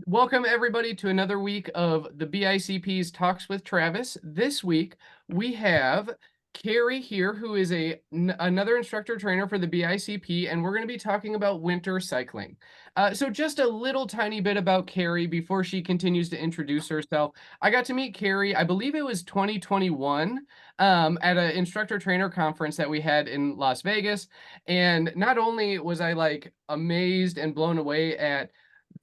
Welcome everybody to another week of the BICP's Talks with Travis. This week we have Carrie here, who is another instructor trainer for the BICP, and we're going to be talking about winter cycling. So just a little tiny bit about Carrie before she continues to introduce herself. I got to meet Carrie, I believe it was 2021, at an instructor trainer conference that we had in Las Vegas. And not only was I like amazed and blown away at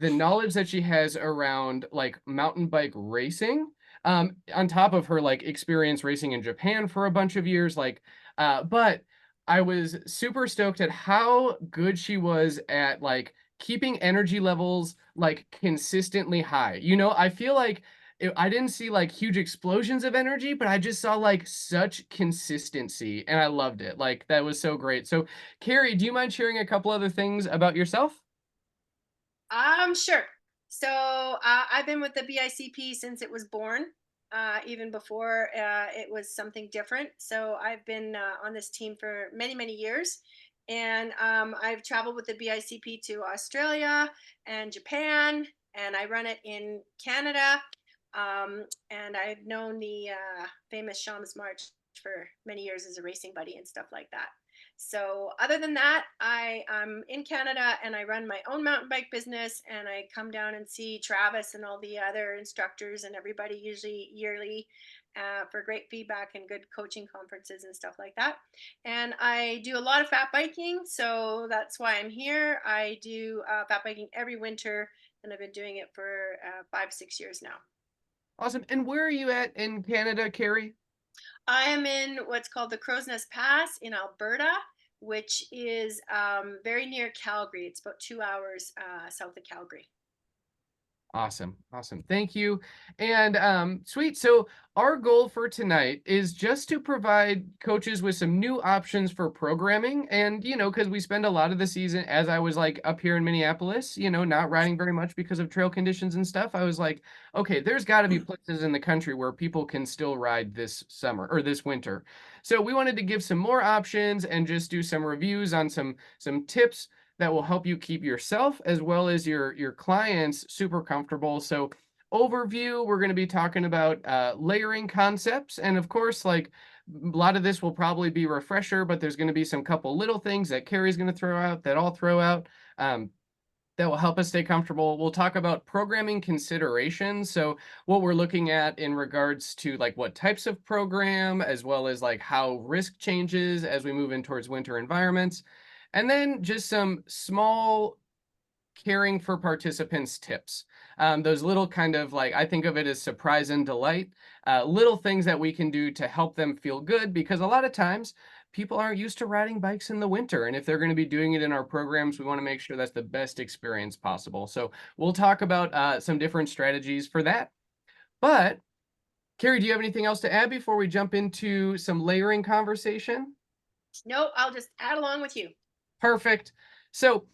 the knowledge that she has around like mountain bike racing, on top of her like experience racing in Japan for a bunch of years, but I was super stoked at how good she was at like keeping energy levels like consistently high. I feel like I didn't see like huge explosions of energy, but I just saw like such consistency and I loved it. Like that was so great. So, Carrie, do you mind sharing a couple other things about yourself? Sure. So I've been with the BICP since it was born, even before it was something different. So I've been on this team for many, many years. And I've traveled with the BICP to Australia and Japan, and I run it in Canada. And I've known the famous Shams March for many years as a racing buddy and stuff like that. So other than that, I'm in Canada and I run my own mountain bike business, and I come down and see Travis and all the other instructors and everybody usually yearly for great feedback and good coaching conferences and stuff like that. And I do a lot of fat biking, so that's why I'm here. I do fat biking every winter, and I've been doing it for 5, 6 years now. Awesome. And where are you at in Canada, Carrie? I am in what's called the Crow's Nest Pass in Alberta, which is very near Calgary. It's about 2 hours south of Calgary. Awesome. Awesome. Thank you. And sweet. So our goal for tonight is just to provide coaches with some new options for programming. And, because we spend a lot of the season, as I was like up here in Minneapolis, not riding very much because of trail conditions and stuff, I was like, okay, there's got to be places in the country where people can still ride this summer or this winter. So we wanted to give some more options and just do some reviews on some tips that will help you keep yourself as well as your clients super comfortable. So overview, we're going to be talking about layering concepts, and of course, like a lot of this will probably be refresher, but there's going to be some couple little things that Carrie's going to throw out that I'll throw out. That will help us stay comfortable. We'll talk about programming considerations. So what we're looking at in regards to like what types of program, as well as like how risk changes as we move in towards winter environments. And then just some small caring for participants tips. Those little kind of like, I think of it as surprise and delight, little things that we can do to help them feel good, because a lot of times people aren't used to riding bikes in the winter. And if they're going to be doing it in our programs, we want to make sure that's the best experience possible. So we'll talk about some different strategies for that. But Carrie, do you have anything else to add before we jump into some layering conversation? No, I'll just add along with you. Perfect. So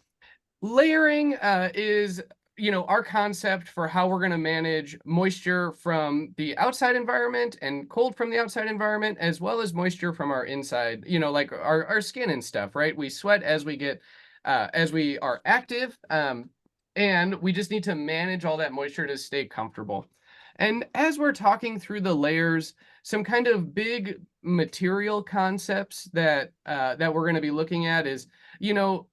layering is, our concept for how we're going to manage moisture from the outside environment and cold from the outside environment, as well as moisture from our inside, like our skin and stuff, right? We sweat as we are active, and we just need to manage all that moisture to stay comfortable. And as we're talking through the layers, some kind of big material concepts that we're going to be looking at is,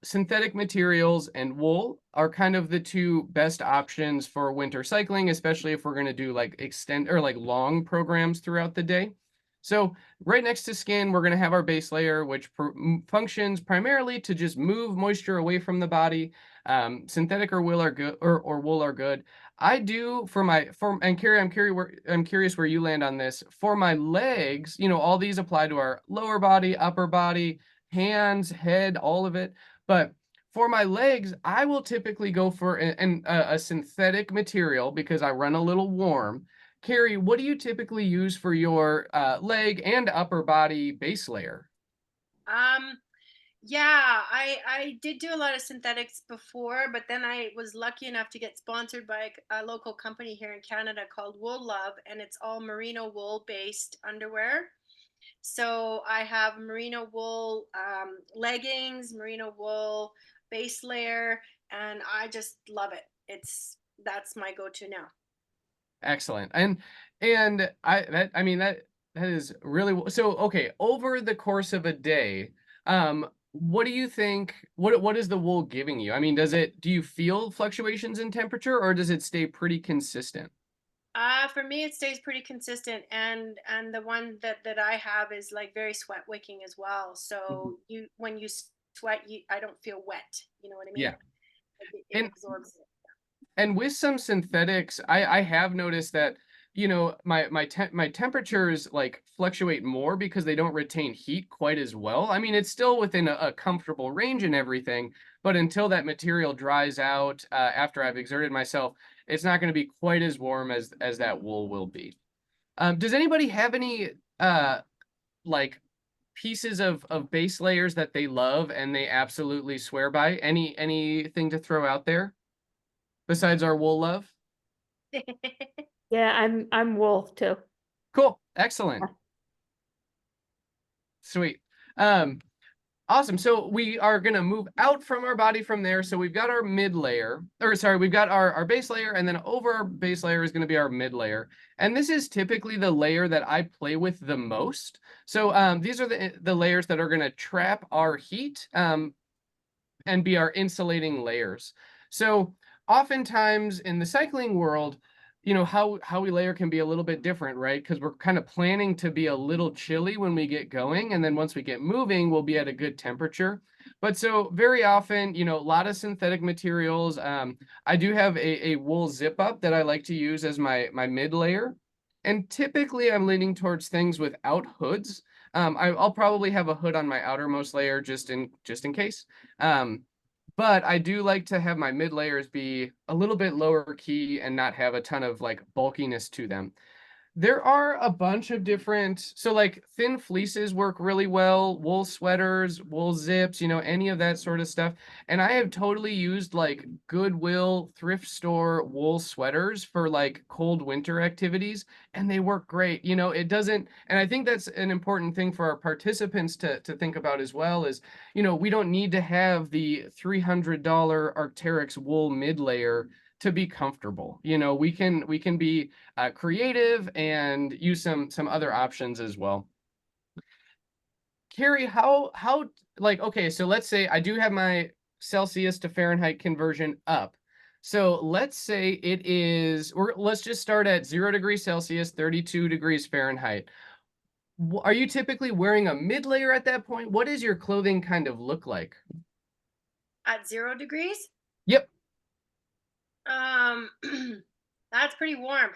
synthetic materials and wool are kind of the two best options for winter cycling, especially if we're going to do like extend or like long programs throughout the day. So right next to skin, we're going to have our base layer, which functions primarily to just move moisture away from the body. Synthetic or wool are good, or wool are good. I do and Carrie, I'm curious where you land on this. For my legs, all these apply to our lower body, upper body, hands, head, all of it. But for my legs, I will typically go for a synthetic material because I run a little warm. Carrie, what do you typically use for your leg and upper body base layer? Um, yeah, I did do a lot of synthetics before, but then I was lucky enough to get sponsored by a local company here in Canada called Wool Love, and it's all merino wool based underwear. So I have merino wool leggings, merino wool base layer, and I just love it. It's that's my go-to now. Excellent. And I mean that is really so okay, over the course of a day, what do you think what is the wool giving you? I mean, do you feel fluctuations in temperature or does it stay pretty consistent? For me, it stays pretty consistent, and the one that I have is like very sweat wicking as well. Mhm. So you when you sweat, I don't feel wet. You know what I mean? Yeah. Like it And absorbs it. And with some synthetics, I have noticed that, my temperatures like fluctuate more because they don't retain heat quite as well. I mean, it's still within a comfortable range and everything, but until that material dries out, after I've exerted myself, it's not going to be quite as warm as that wool will be. Does anybody have any like pieces of base layers that they love and they absolutely swear by? Anything to throw out there besides our wool love? Yeah, I'm wolf too. Cool. Excellent. Sweet. Um, awesome. So we are going to move out from our body from there. So we've got our mid layer, or sorry, we've got our base layer, and then over our base layer is going to be our mid layer. And this is typically the layer that I play with the most. So these are the layers that are going to trap our heat. And be our insulating layers. So oftentimes in the cycling world, how we layer can be a little bit different, right? Because we're kind of planning to be a little chilly when we get going, and then once we get moving, we'll be at a good temperature. But so very often, a lot of synthetic materials. I do have a wool zip up that I like to use as my mid layer, and typically I'm leaning towards things without hoods. I'll probably have a hood on my outermost layer just in case. Um, but I do like to have my mid layers be a little bit lower key and not have a ton of like bulkiness to them. There are a bunch of different, so like thin fleeces work really well, wool sweaters, wool zips, any of that sort of stuff. And I have totally used like Goodwill thrift store wool sweaters for like cold winter activities, and they work great. It doesn't, and I think that's an important thing for our participants to think about as well is, we don't need to have the $300 Arc'teryx wool mid layer to be comfortable. We can be creative and use some other options as well. Carrie, how like okay, so let's say I do have my Celsius to Fahrenheit conversion up. So let's say let's just start at 0 degrees Celsius, 32 degrees Fahrenheit. Are you typically wearing a mid layer at that point? What does your clothing kind of look like? At 0 degrees, Yep. um, that's pretty warm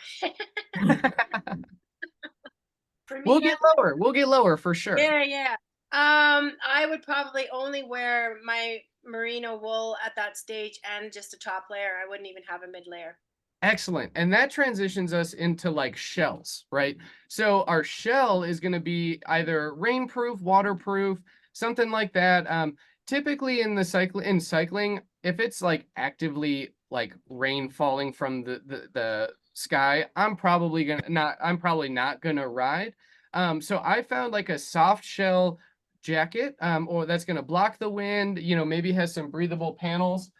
for We'll me. get lower. We'll get lower for sure. Yeah, yeah. I would probably only wear my merino wool at that stage and just a top layer. I wouldn't even have a mid layer. Excellent. And that transitions us into like shells, right? So our shell is going to be either rainproof, waterproof, something like that. Typically in cycling, if it's like actively like rain falling from the sky, I'm probably not gonna ride. So I found like a soft shell jacket, or that's gonna block the wind, maybe has some breathable panels.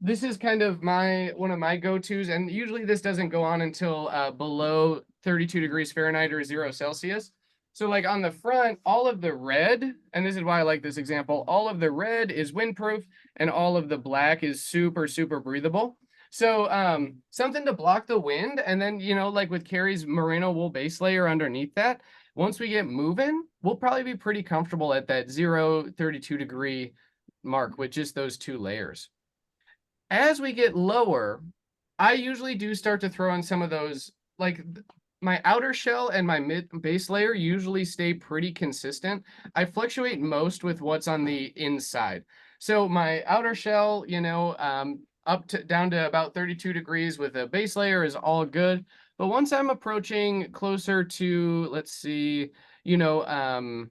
This is kind of one of my go-tos, and usually this doesn't go on until below 32 degrees Fahrenheit or 0 Celsius. So like on the front, all of the red, and this is why I like this example, all of the red is windproof and all of the black is super, super breathable. So something to block the wind, and then, like with Carrie's merino wool base layer underneath that, once we get moving, we'll probably be pretty comfortable at that 32 degree mark with just those two layers. As we get lower, I usually do start to throw in some of those, like my outer shell and my mid base layer usually stay pretty consistent. I fluctuate most with what's on the inside. So my outer shell, up to down to about 32 degrees with a base layer is all good. But once I'm approaching closer to, let's see, you know, um,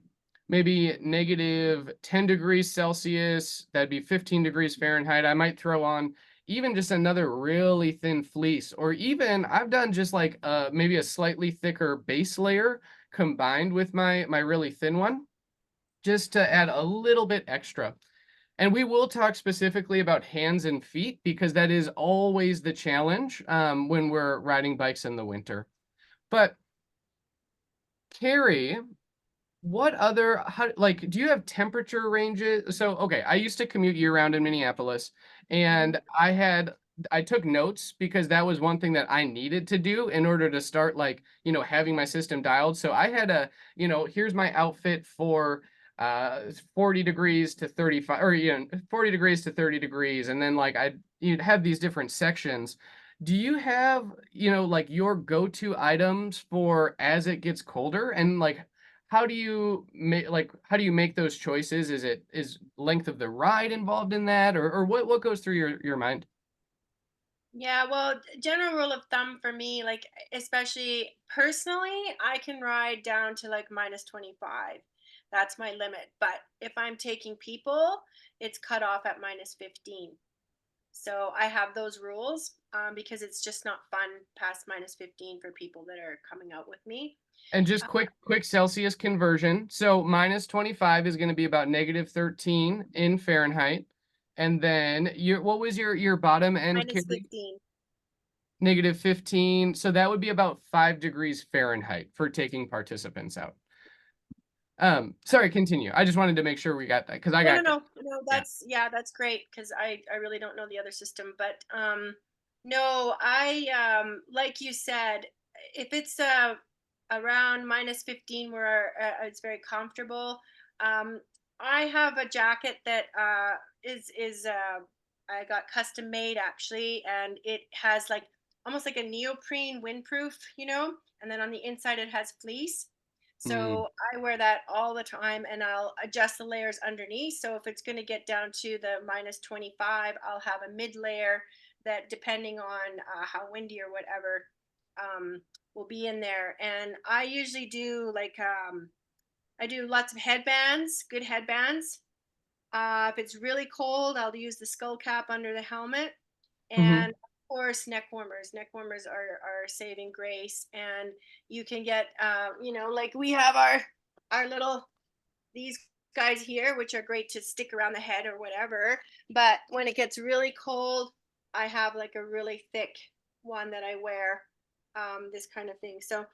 maybe negative 10 degrees Celsius, that'd be 15 degrees Fahrenheit. I might throw on even just another really thin fleece, or even I've done just like maybe a slightly thicker base layer combined with my really thin one, just to add a little bit extra. And we will talk specifically about hands and feet because that is always the challenge when we're riding bikes in the winter. But Carrie, what other like do you have temperature ranges? So okay, I used to commute year round in Minneapolis Mhm. and I took notes because that was one thing that I needed to do in order to start like, having my system dialed. So I had here's my outfit for 40 degrees to 35 or 40 degrees to 30 degrees and then like you'd have these different sections. Do you have, like your go-to items for as it gets colder and like how do you make those choices? Is length of the ride involved in that or what goes through your mind? Yeah, well, general rule of thumb for me, like especially personally, I can ride down to like -25. That's my limit. But if I'm taking people, it's cut off at -15. So I have those rules because it's just not fun past -15 for people that are coming out with me. And just quick Celsius conversion. So -25 is going to be about -13 in Fahrenheit. And then what was your bottom end, Carrie? -15. -15. So that would be about 5 degrees Fahrenheit for taking participants out. Sorry, continue. I just wanted to make sure we got that because I No, no, got no, no. yeah. That's yeah, that's great because I really don't know the other system, but no, I like you said, if it's around -15 where it's very comfortable, um, I have a jacket that is I got custom made actually, and it has like almost like a neoprene windproof, and then on the inside it has fleece. Mm, So I wear that all the time and I'll adjust the layers underneath. So if it's going to get down to the -25, I'll have a mid layer that, depending on how windy or whatever, um, will be in there. And I usually do like, I do lots of headbands, good headbands. If it's really cold, I'll use the skull cap under the helmet. mhm. And of course, neck warmers. Neck warmers are saving grace, and you can get, like we have our little these guys here, which are great to stick around the head or whatever. But when it gets really cold, I have like a really thick one that I wear. This kind of thing. So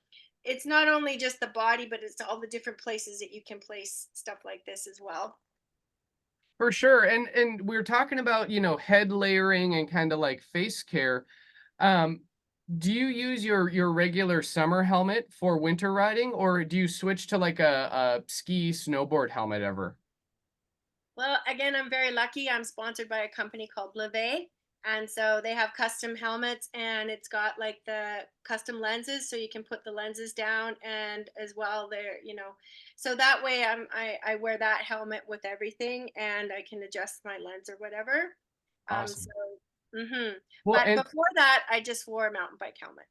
it's not only just the body, but it's all the different places that you can place stuff like this as well. For sure. And we're talking about, head layering and kind of like face care. Um, do you use your regular summer helmet for winter riding, or do you switch to like a ski snowboard helmet ever? Well, again, I'm very lucky. I'm sponsored by a company called Bleve. And so they have custom helmets, and it's got like the custom lenses, so you can put the lenses down, and as well so that way I wear that helmet with everything, and I can adjust my lens or whatever. So Awesome. mhm. Well, But and before that, I just wore a mountain bike helmet.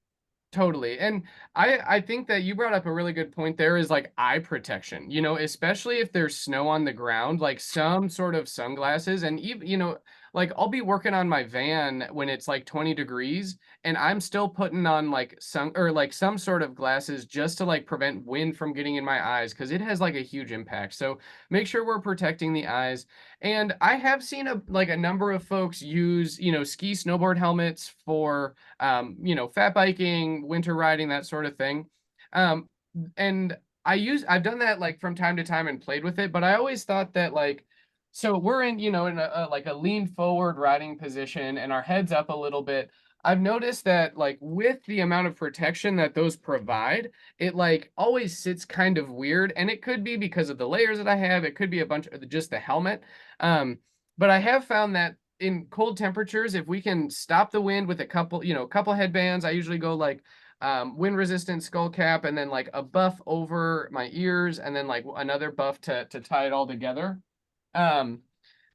totally. And I think that you brought up a really good point there is like eye protection, especially if there's snow on the ground, like some sort of sunglasses and even, like I'll be working on my van when it's like 20 degrees and I'm still putting on like some sort of glasses just to like prevent wind from getting in my eyes because it has like a huge impact. So make sure we're protecting the eyes. And I have seen a number of folks use, ski snowboard helmets for fat biking, winter riding, that sort of thing. Um, and I've done that like from time to time and played with it, but I always thought that like, so we're in, in like a lean forward riding position and our heads up a little bit. I've noticed that like with the amount of protection that those provide, it like always sits kind of weird. And it could be because of the layers that I have. It could be a bunch of just the helmet. Um, but I have found that in cold temperatures, if we can stop the wind with a couple headbands, I usually go like wind resistant skull cap and then like a buff over my ears and then like another buff to tie it all together. Um,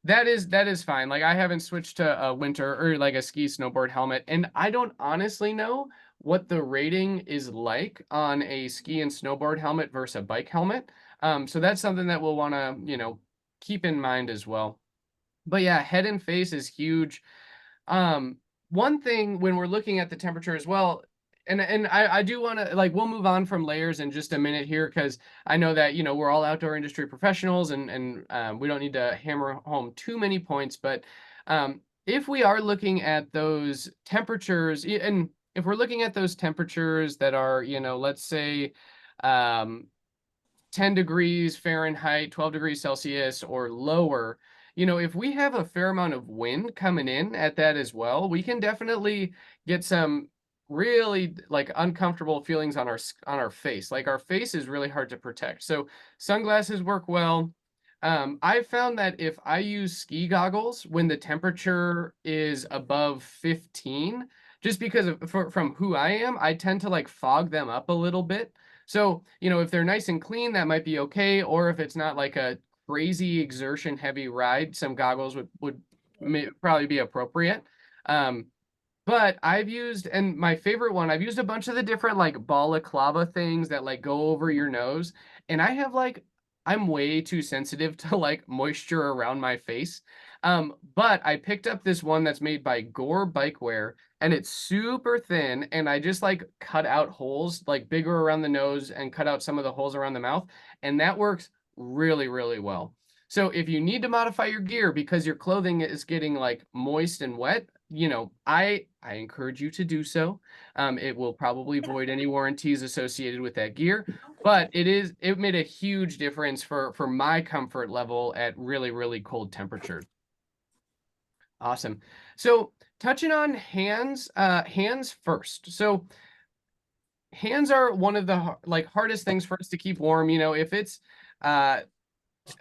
that is fine. Like I haven't switched to a winter or like a ski snowboard helmet, and I don't honestly know what the rating is like on a ski and snowboard helmet versus a bike helmet. So that's something that we'll want to, keep in mind as well. But yeah, head and face is huge. Um, One thing when we're looking at the temperature as well, And I do want to, like, we'll move on from layers in just a minute here, because I know that, we're all outdoor industry professionals, and we don't need to hammer home too many points. But if we are looking at those temperatures, and if we're looking at those temperatures that are, let's say, um, 10 degrees Fahrenheit, 12 degrees Celsius or lower, if we have a fair amount of wind coming in at that as well, we can definitely get some really like uncomfortable feelings on our face. Like, our face is really hard to protect. So sunglasses work well. I found that if I use ski goggles when the temperature is above 15, just because from who I am, I tend to like fog them up a little bit. So, if they're nice and clean, that might be okay. Or if it's not like a crazy exertion heavy ride, some goggles would probably be appropriate. Um, but I've used, and my favorite one, I've used a bunch of the different like balaclava things that like go over your nose. And I'm way too sensitive to like moisture around my face. But I picked up this one that's made by Gore Bikewear, and it's super thin. And I just like cut out holes like bigger around the nose and cut out some of the holes around the mouth. And that works really, really well. So if you need to modify your gear because your clothing is getting like moist and wet, I encourage you to do so. It will probably void any warranties associated with that gear, but it made a huge difference for my comfort level at really, really cold temperatures. Awesome. So touching on hands, hands first. So hands are one of the like hardest things for us to keep warm. If it's uh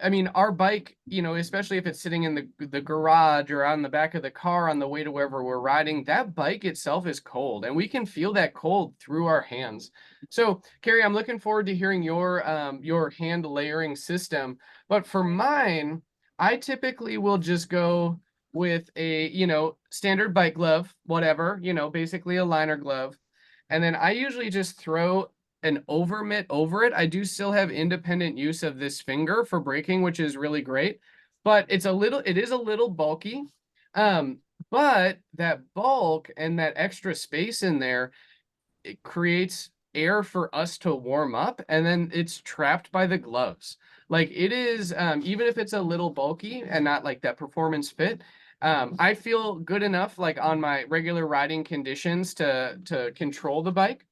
I mean, our bike, especially if it's sitting in the garage or on the back of the car on the way to wherever we're riding, that bike itself is cold, and we can feel that cold through our hands. So, Carrie, I'm looking forward to hearing your hand layering system. But for mine, I typically will just go with a, standard bike glove, whatever, basically a liner glove. And then I usually just throw an over mitt over it. I do still have independent use of this finger for braking, which is really great, but it is a little bulky. Um, but that bulk and that extra space in there, it creates air for us to warm up, and then it's trapped by the gloves. Like, it is, even if it's a little bulky and not like that performance fit, I feel good enough like on my regular riding conditions to control the bike.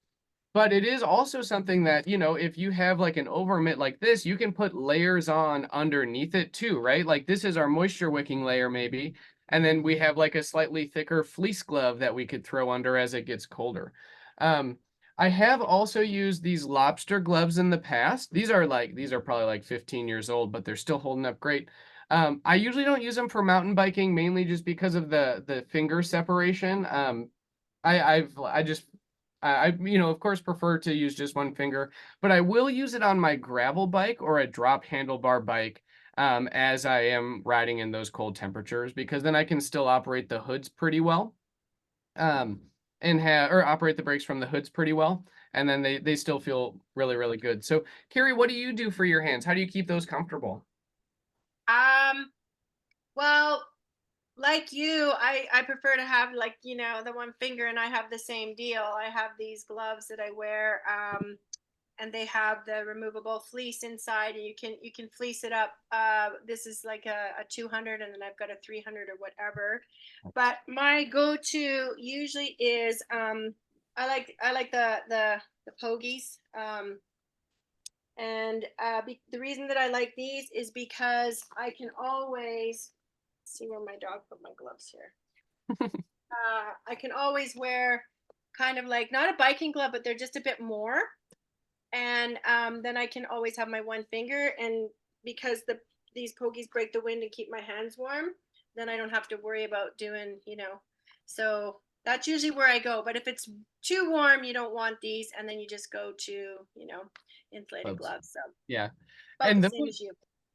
But it is also something that, if you have like an over mitt like this, you can put layers on underneath it too, right? Like, this is our moisture wicking layer maybe. And then we have like a slightly thicker fleece glove that we could throw under as it gets colder. Um, I have also used these lobster gloves in the past. These are probably like 15 years old, but they're still holding up great. I usually don't use them for mountain biking, mainly just because of the finger separation. I just of course prefer to use just one finger, but I will use it on my gravel bike or a drop handlebar bike, as I am riding in those cold temperatures, because then I can still operate the hoods pretty well, um, and have or operate the brakes from the hoods pretty well, and then they still feel really, really good. So, Carrie, what do you do for your hands? How do you keep those comfortable? Um, well, like you, I prefer to have like, the one finger, and I have the same deal. I have these gloves that I wear, and they have the removable fleece inside, and you can fleece it up. This is like a 200, and then I've got a 300 or whatever. But my go-to usually is I like the pogies. And the reason that I like these is because I can always see where my dog put my gloves here. I can always wear kind of like not a biking glove, but they're just a bit more. And then I can always have my one finger. And because these pogies break the wind and keep my hands warm, then I don't have to worry about doing. So that's usually where I go. But if it's too warm, you don't want these, and then you just go to insulated Gloves. gloves. So Yeah. about And the same as you.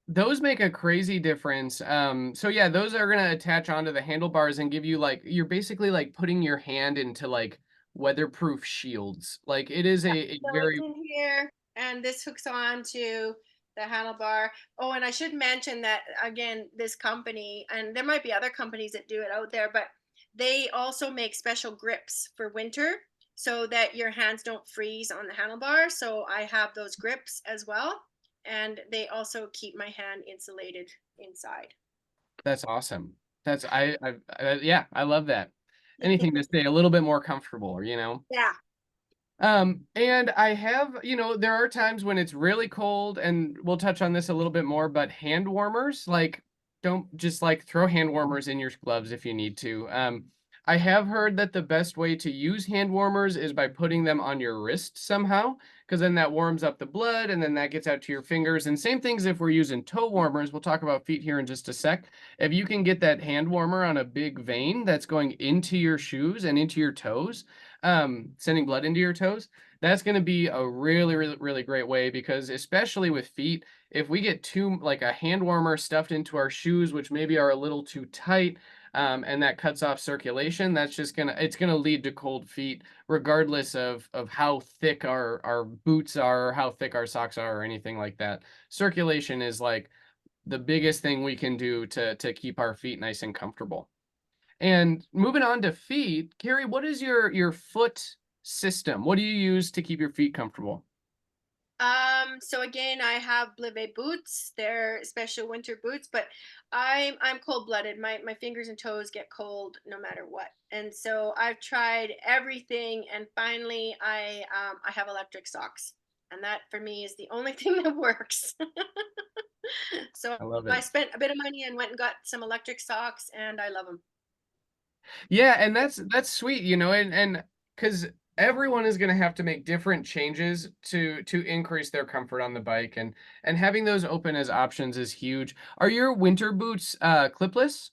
those make a crazy difference. So yeah, those are gonna attach onto the handlebars and give you like, you're basically like putting your hand into like weatherproof shields. Like, it is a So it's very in here, and this hooks on to the handlebar. Oh, and I should mention that again, this company, and there might be other companies that do it out there, but they also make special grips for winter. so that your hands don't freeze on the handlebar. So I have those grips as well. And they also keep my hand insulated inside. That's awesome. That's yeah, I love that. Anything to stay a little bit more comfortable, you know. Yeah. And I have, you know, there are times when it's really cold, and we'll touch on this a little bit more, but hand warmers, like, don't just like throw hand warmers in your gloves if you need to. I have heard that the best way to use hand warmers is by putting them on your wrist somehow, because then that warms up the blood and then that gets out to your fingers. And same things if we're using toe warmers. We'll talk about feet here in just a sec. If you can get that hand warmer on a big vein that's going into your shoes and into your toes, sending blood into your toes, that's going to be a really great way, because especially with feet, if we get too like a hand warmer stuffed into our shoes, which maybe are a little too tight, and that cuts off circulation, that's just it's gonna lead to cold feet, regardless of how thick our boots are, or how thick our socks are, or anything like that. Circulation is like the biggest thing we can do to keep our feet nice and comfortable. And moving on to feet, Carrie, what is your foot system? What do you use to keep your feet comfortable? So again, I have Blivet boots. They're special winter boots, but I'm cold-blooded. My fingers and toes get cold no matter what. And so I've tried everything, and finally I have electric socks. And that for me is the only thing that works. So I love I it. spent a bit of money and went and got some electric socks, and I love them. Yeah, and that's sweet, you know, and because everyone is going to have to make different changes to increase their comfort on the bike, and having those open as options is huge. Are your winter boots clipless?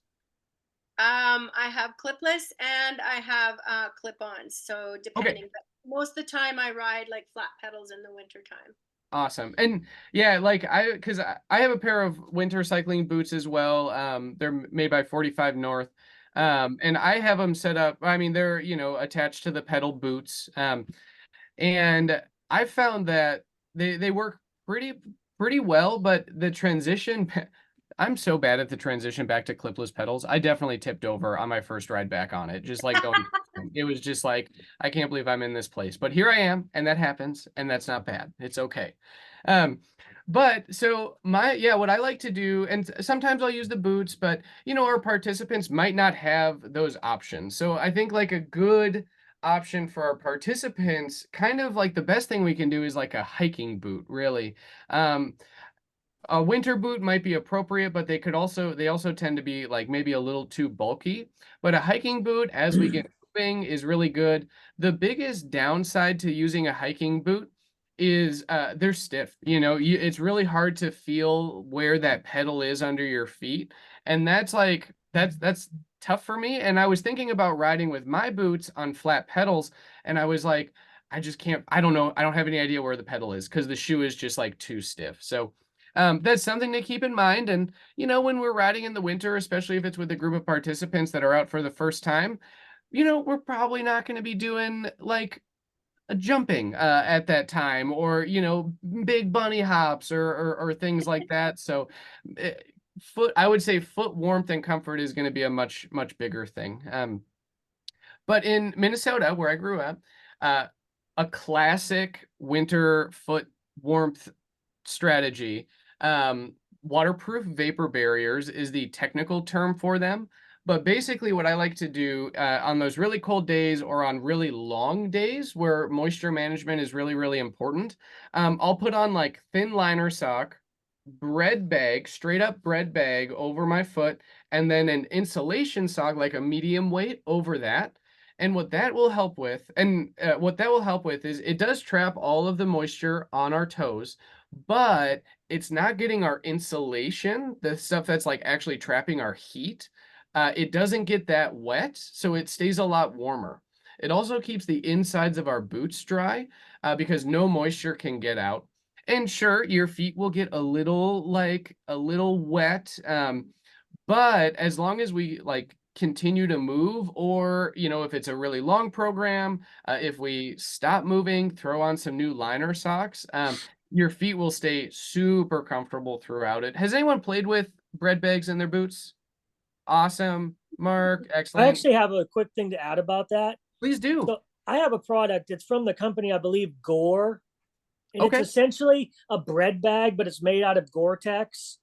I have clipless and I have clip-ons. So Okay. depending, but most of the time I ride like flat pedals in the winter time. Awesome. And yeah, like because I have a pair of winter cycling boots as well. They're made by 45 North. And I have them set up. I mean, they're, you know, attached to the pedal boots. And I found that they work pretty well, but the transition, I'm so bad at the transition back to clipless pedals. I definitely tipped over on my first ride back on it, just like going. It was just like, I can't believe I'm in this place, but here I am, and that happens, and that's not bad. It's okay. Um, but so yeah, what I like to do, and sometimes I'll use the boots, but you know, our participants might not have those options. So I think like a good option for our participants, kind of like the best thing we can do is like a hiking boot, really. Um, a winter boot might be appropriate, but they also tend to be like maybe a little too bulky. But a hiking boot, as we get moving, is really good. The biggest downside to using a hiking boot is they're stiff. You know, it's really hard to feel where that pedal is under your feet, and that's tough for me. And I was thinking about riding with my boots on flat pedals, and I was like, I just can't. I don't know. I don't have any idea where the pedal is because the shoe is just like too stiff. So that's something to keep in mind. And, you know, when we're riding in the winter, especially if it's with a group of participants that are out for the first time, you know, we're probably not going to be doing like a jumping at that time, or, you know, big bunny hops, or things like that. So, eh, I would say foot warmth and comfort is going to be a much bigger thing. But in Minnesota, where I grew up, uh, a classic winter foot warmth strategy. Waterproof vapor barriers is the technical term for them. But basically, what I like to do on those really cold days, or on really long days where moisture management is really important, I'll put on like thin liner sock, bread bag, straight up bread bag over my foot, and then an insulation sock, like a medium weight over that. And what that will help with is it does trap all of the moisture on our toes, but it's not getting our insulation, the stuff that's like actually trapping our heat. It doesn't get that wet, so it stays a lot warmer. It also keeps the insides of our boots dry, because no moisture can get out. And sure, your feet will get a little wet, but as long as we like continue to move, or you know, if it's a really long program, if we stop moving, throw on some new liner socks, your feet will stay super comfortable throughout it. Has anyone played with bread bags in their boots? Awesome. Mark, I excellent. actually have a quick thing to add about that. Please do. So I have a product. It's from the company, I believe, Gore, and it's Okay. essentially a bread bag, but it's made out of Gore-Tex.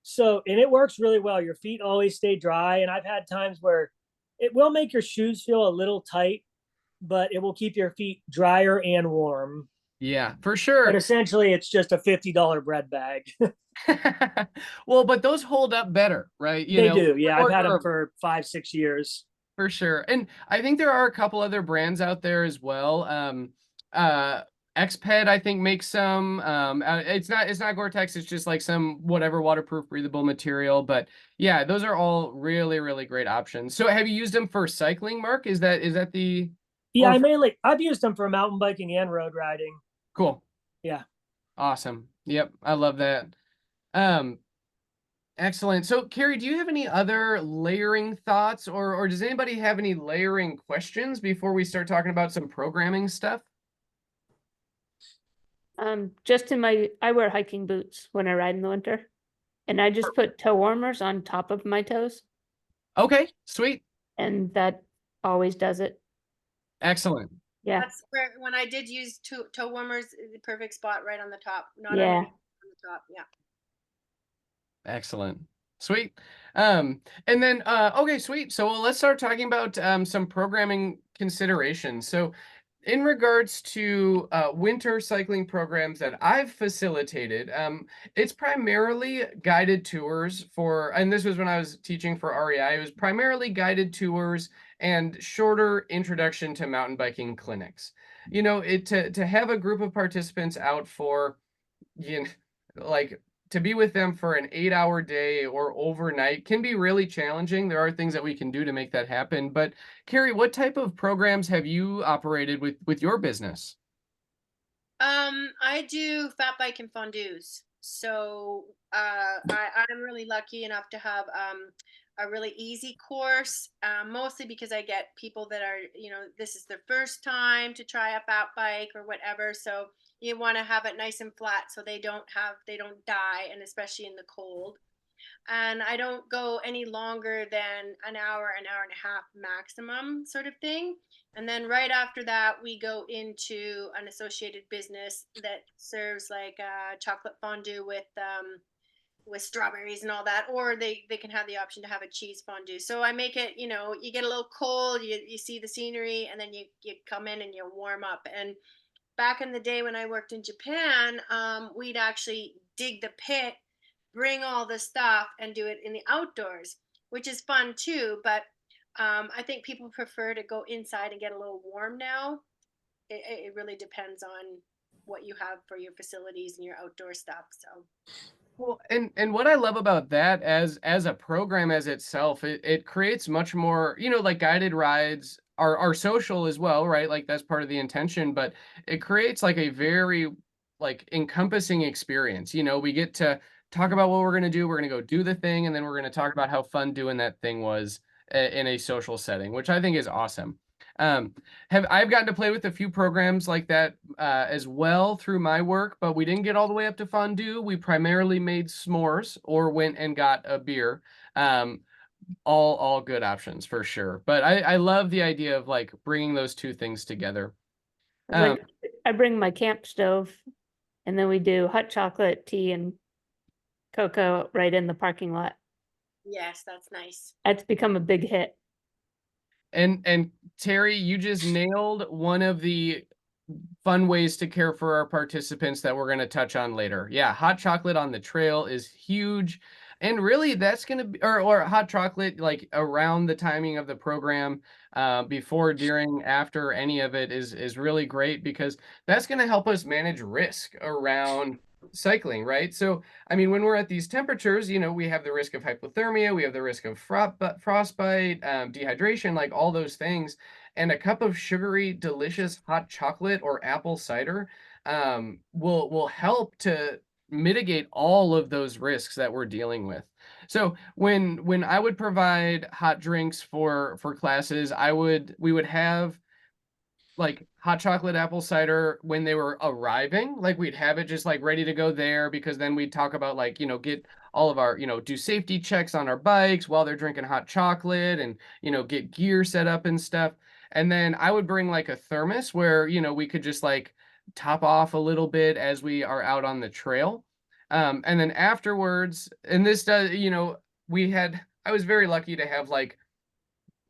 So, and it works really well. Your feet always stay dry. And I've had times where it will make your shoes feel a little tight, but it will keep your feet drier and warm. Yeah, for But sure. essentially, it's just a $50 bread bag. Well, but those hold up better, right? They do. Yeah, I've More had them durable. for 5, 6 years. For sure. And I think there are a couple other brands out there as well. Uh, Xped, I think, makes some. It's not Gore-Tex, it's just like some whatever waterproof breathable material. But yeah, those are all really, really great options. So have you used them for cycling, Mark? Is that the Yeah, or for, I've used them for mountain biking and road riding. cool. Yeah. Awesome. Yep, I love that. Um, Excellent. So, Carrie, do you have any other layering thoughts, or does anybody have any layering questions before we start talking about some programming stuff? Just I wear hiking boots when I ride in the winter, and I just put toe warmers on top of my toes, Okay, sweet. and that always does it. Excellent. Yeah, That's where when I did use toe warmers, the perfect spot right on the top, not yeah. underneath, on the top. Yeah. Excellent. Sweet. And then okay, sweet. So let's start talking about some programming considerations. So in regards to winter cycling programs that I've facilitated, it's primarily guided tours for, and this was when I was teaching for REI, it was primarily guided tours and shorter introduction to mountain biking clinics. To have a group of participants out for, you know, like to be with them for an 8-hour day or overnight can be really challenging. There are things that we can do to make that happen. But Carrie, what type of programs have you operated with your business? I do fat bike and fondues. So I'm really lucky enough to have a really easy course, mostly because I get people that are, this is their first time to try a fat bike or whatever. So you want to have it nice and flat so they don't die, and especially in the cold. And I don't go any longer than an hour and a half maximum, sort of thing. And then right after that, we go into an associated business that serves like chocolate fondue with strawberries and all that, or they can have the option to have a cheese fondue. So I make it, you get a little cold, you see the scenery, and then you come in and you warm up. And back in the day when I worked in Japan, we'd actually dig the pit, bring all the stuff, and do it in the outdoors, which is fun too. But I think people prefer to go inside and get a little warm now. It really depends on what you have for your facilities and your outdoor stuff. So Well, and what I love about that as a program as itself, it creates much more, like guided rides are social as well, right? Like that's part of the intention, but it creates like a very like encompassing experience. We get to talk about what we're going to do. We're going to go do the thing, and then we're going to talk about how fun doing that thing was in a social setting, which I think is awesome. Um, I've gotten to play with a few programs like that as well through my work, but we didn't get all the way up to fondue. We primarily made s'mores or went and got a beer. Um, all good options for sure. But I love the idea of like bringing those two things together. Um, Like I bring my camp stove, and then we do hot chocolate, tea, and cocoa right in the parking lot. yes, that's nice. That's become a big hit. and Terry, you just nailed one of the fun ways to care for our participants that we're going to touch on later. Yeah, hot chocolate on the trail is huge. And really that's going to be, or hot chocolate like around the timing of the program, before, during, after any of it is really great because that's going to help us manage risk around cycling, right? So, I mean, when we're at these temperatures, we have the risk of hypothermia, we have the risk of frostbite, dehydration, like all those things. And a cup of sugary, delicious hot chocolate or apple cider will help to mitigate all of those risks that we're dealing with. So when I would provide hot drinks for classes, we would have like hot chocolate apple cider when they were arriving. Like we'd have it just like ready to go there because then we'd talk about like, get all of our, do safety checks on our bikes while they're drinking hot chocolate and, get gear set up and stuff. And then I would bring like a thermos where, you know, we could just like top off a little bit as we are out on the trail. And then afterwards, and this does, you know, I was very lucky to have like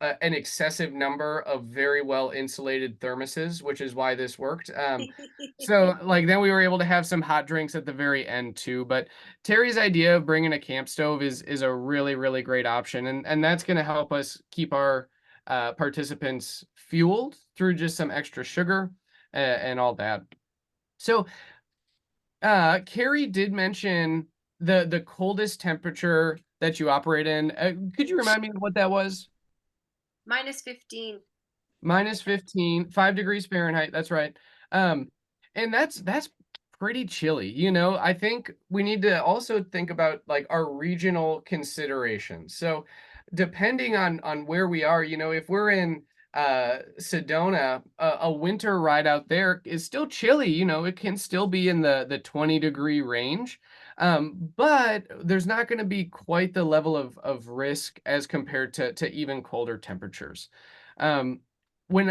an excessive number of very well insulated thermoses, which is why this worked. So like then we were able to have some hot drinks at the very end too. But Terry's idea of bringing a camp stove is a really, really great option. And that's going to help us keep our participants fueled through just some extra sugar and all that. So Carrie did mention the coldest temperature that you operate in. Could you remind me of what that was? -15. Minus 15, 5 degrees Fahrenheit. That's right. Um, and that's pretty chilly. You know, I think we need to also think about like our regional considerations. So depending on where we are, you know, if we're in Sedona, a winter ride out there is still chilly. You know, it can still be in the 20-degree range. But there's not going to be quite the level of risk as compared to even colder temperatures. Um, when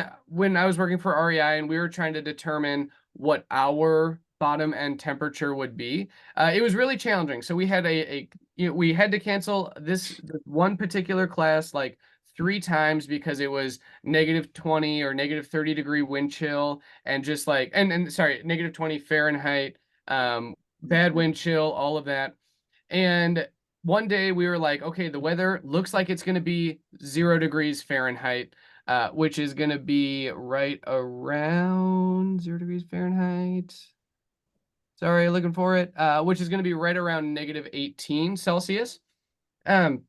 I was working for REI and we were trying to determine what our bottom end temperature would be, it was really challenging. So we had you know, we had to cancel this one particular class like 3 times because it was -20 or -30 degree wind chill and just like and sorry, -20 Fahrenheit, bad wind chill, all of that. And one day we were like, okay, the weather looks like it's going to be 0 degrees Fahrenheit, which is going to be right around 0 degrees Fahrenheit. Sorry, looking for it. Which is going to be right around -18 Celsius. Um,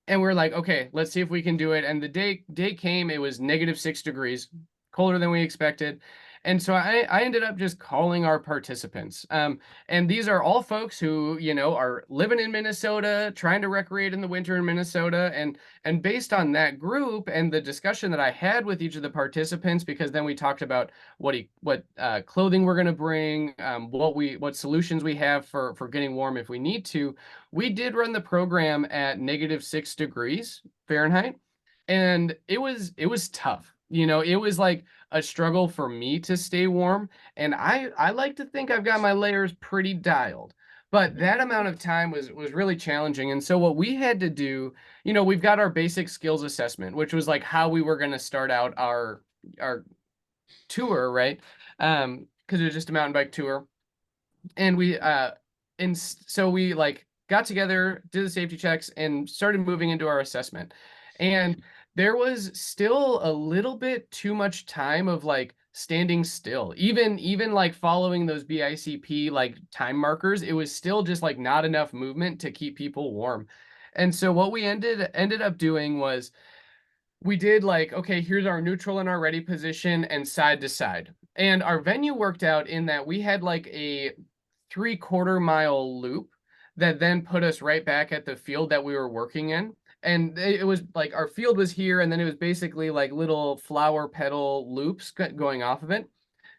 and we're like, okay, let's see if we can do it. And the day came, it was -6 degrees, colder than we expected. And so I ended up just calling our participants. And these are all folks who, you know, are living in Minnesota, trying to recreate in the winter in Minnesota. And based on that group and the discussion that I had with each of the participants, because then we talked about what clothing we're going to bring, what solutions we have for getting warm if we need to. We did run the program at -6 degrees Fahrenheit, and it was tough. You know, it was like a struggle for me to stay warm, and I like to think I've got my layers pretty dialed. But that amount of time was really challenging. And so what we had to do, you know, we've got our basic skills assessment, which was like how we were going to start out our tour, right? Because it was just a mountain bike tour. And so we like got together, did the safety checks, and started moving into our assessment. And there was still a little bit too much time of like standing still. Even like following those BICP like time markers, it was still just like not enough movement to keep people warm. And so what we ended up doing was we did like, okay, here's our neutral and our ready position and side to side. And our venue worked out in that we had like a 3/4 mile loop that then put us right back at the field that we were working in. And it was like our field was here, and then it was basically like little flower petal loops going off of it.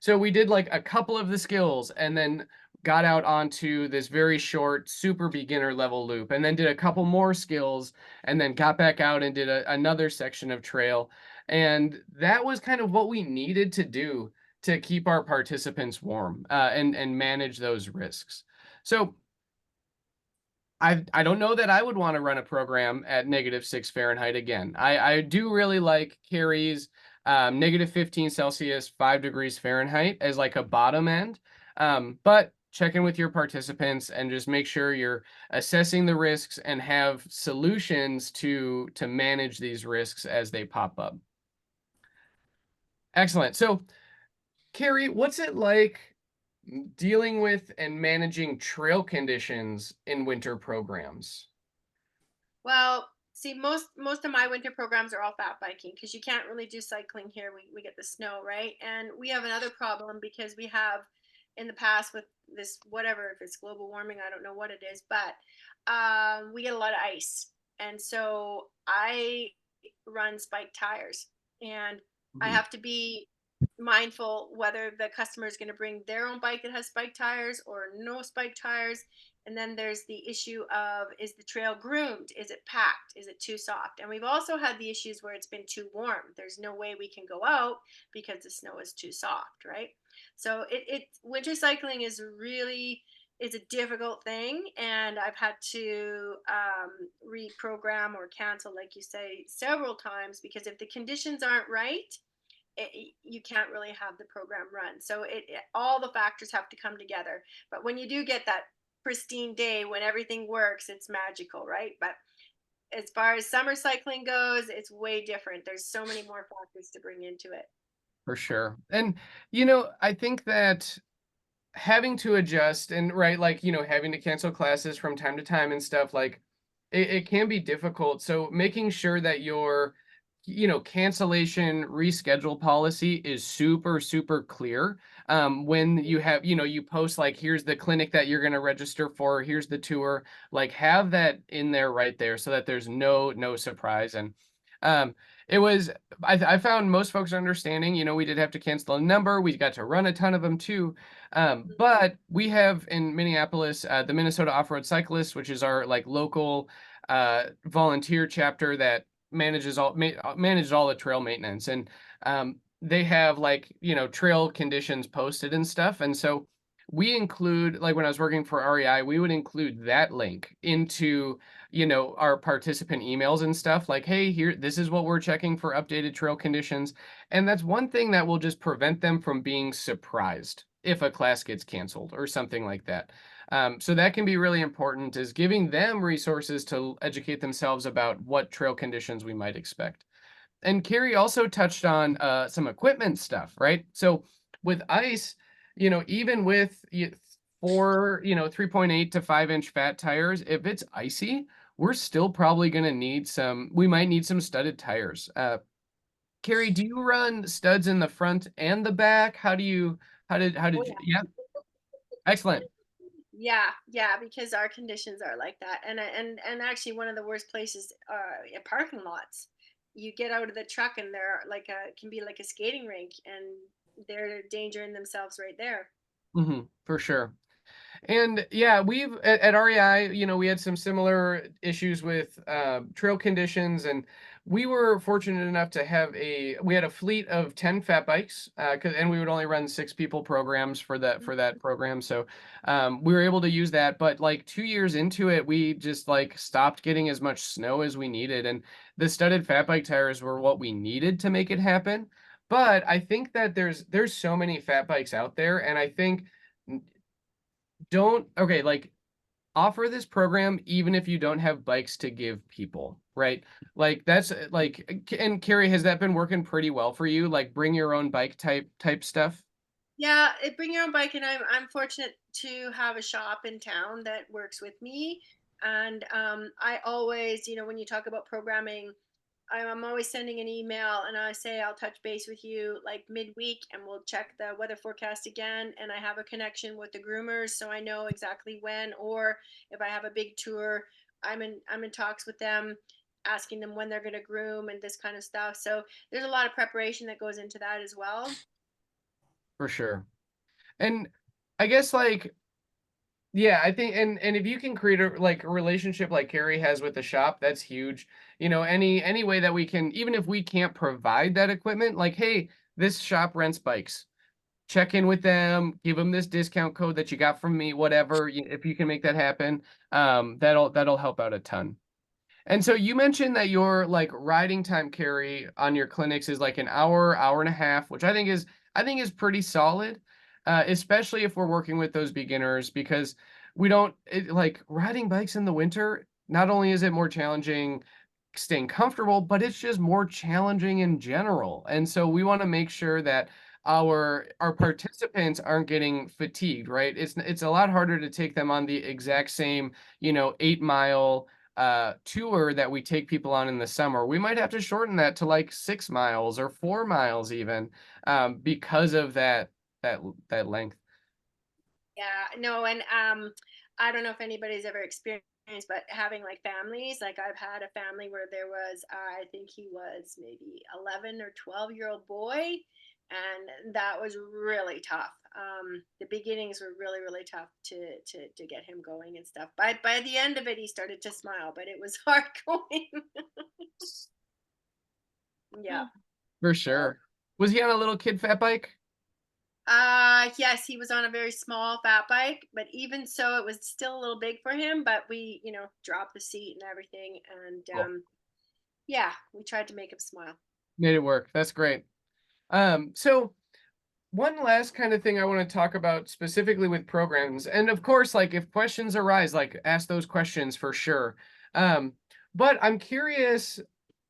So we did like a couple of the skills and then got out onto this very short, super beginner level loop, and then did a couple more skills, and then got back out and did another section of trail. And that was kind of what we needed to do to keep our participants warm and manage those risks. So I don't know that I would want to run a program at -6 Fahrenheit again. I do really like Carrie's -15 Celsius, 5 degrees Fahrenheit as like a bottom end. But check in with your participants and just make sure you're assessing the risks and have solutions to manage these risks as they pop up. Excellent. So, Carrie, what's it like dealing with and managing trail conditions in winter programs? Well, see, most of my winter programs are all fat biking because you can't really do cycling here. We get the snow, right? And we have another problem because we have in the past with this whatever, if it's global warming, I don't know what it is, but we get a lot of ice. And so I run spike tires, and I Mhm. have to be mindful whether the customer is going to bring their own bike that has spike tires or no spike tires. And then there's the issue of, is the trail groomed? Is it packed? Is it too soft? And we've also had the issues where it's been too warm. There's no way we can go out because the snow is too soft, right? So winter cycling is really, is a difficult thing, and I've had to reprogram or cancel, like you say, several times, because if the conditions aren't right, you can't really have the program run. So all the factors have to come together. But when you do get that pristine day when everything works, it's magical, right? But as far as summer cycling goes, it's way different. There's so many more factors to bring into it. For sure. And, I think that having to adjust and right, like, having to cancel classes from time to time and stuff, like it can be difficult. So making sure that your, cancellation reschedule policy is super, super clear. When you have, you post like, here's the clinic that you're going to register for, here's the tour, like have that in there right there so that there's no surprise. And um, it was, I found most folks understanding, we did have to cancel a number. We got to run a ton of them too. But we have in Minneapolis, the Minnesota Off-Road Cyclists, which is our like local volunteer chapter that manages all the trail maintenance. And they have like, trail conditions posted and stuff. And so we include, like when I was working for REI, we would include that link into, our participant emails and stuff like, hey, here, this is what we're checking for updated trail conditions. And that's one thing that will just prevent them from being surprised if a class gets canceled or something like that. So that can be really important, is giving them resources to educate themselves about what trail conditions we might expect. And Carrie also touched on some equipment stuff, right? So with ice, even with 3.8 to 5-inch fat tires, if it's icy, we're still probably going to need we might need some studded tires. Carrie, do you run studs in the front and the back? How Oh, did you, yeah, excellent. yeah, because our conditions are like that. And actually one of the worst places in parking lots. You get out of the truck and they're like can be like a skating rink, and they're endangering themselves right there. For sure. And yeah, we've at REI, we had some similar issues with trail conditions, and we were fortunate enough to have we had a fleet of 10 fat bikes, and we would only run 6 people programs for that program. So we were able to use that. But like 2 years into it, we just like stopped getting as much snow as we needed, and the studded fat bike tires were what we needed to make it happen. But I think that there's so many fat bikes out there, and I think don't okay, like offer this program even if you don't have bikes to give people, right? Like that's and Carrie, has that been working pretty well for you? Like bring your own bike type stuff? Yeah, bring your own bike, and I'm fortunate to have a shop in town that works with me. And I always, when you talk about programming, I'm always sending an email, and I say I'll touch base with you like midweek, and we'll check the weather forecast again. And I have a connection with the groomers, so I know exactly when. Or if I have a big tour, I'm in talks with them, asking them when they're going to groom and this kind of stuff. So there's a lot of preparation that goes into that as well. For sure. And I guess like, yeah, I think and if you can create a relationship like Carrie has with the shop, that's huge. Any way that we can, even if we can't provide that equipment, like, hey, this shop rents bikes. Check in with them, give them this discount code that you got from me, whatever. If you can make that happen, that'll help out a ton. And so you mentioned that your like riding time, Carrie, on your clinics is like an hour and a half, which I think is pretty solid, especially if we're working with those beginners, because like riding bikes in the winter. Not only is it more challenging staying comfortable, but it's just more challenging in general. And so we want to make sure that our participants aren't getting fatigued, right? It's a lot harder to take them on the exact same, 8-mile tour that we take people on in the summer. We might have to shorten that to like 6 miles or 4 miles even, because of that length. Yeah, no, and I don't know if anybody's ever experienced, but having like families, like I've had a family where there was, I think he was maybe 11 or 12-year-old boy, and that was really tough. The beginnings were really, really tough to get him going and stuff. By the end of it, he started to smile, but it was hard going. Yeah. For sure. Was he on a little kid fat bike? Yes, he was on a very small fat bike, but even so, it was still a little big for him. But we, dropped the seat and everything, and Cool. yeah, we tried to make him smile. Made it work. That's great. So one last kind of thing I want to talk about specifically with programs, and of course, like if questions arise, like ask those questions for sure. Um, but I'm curious,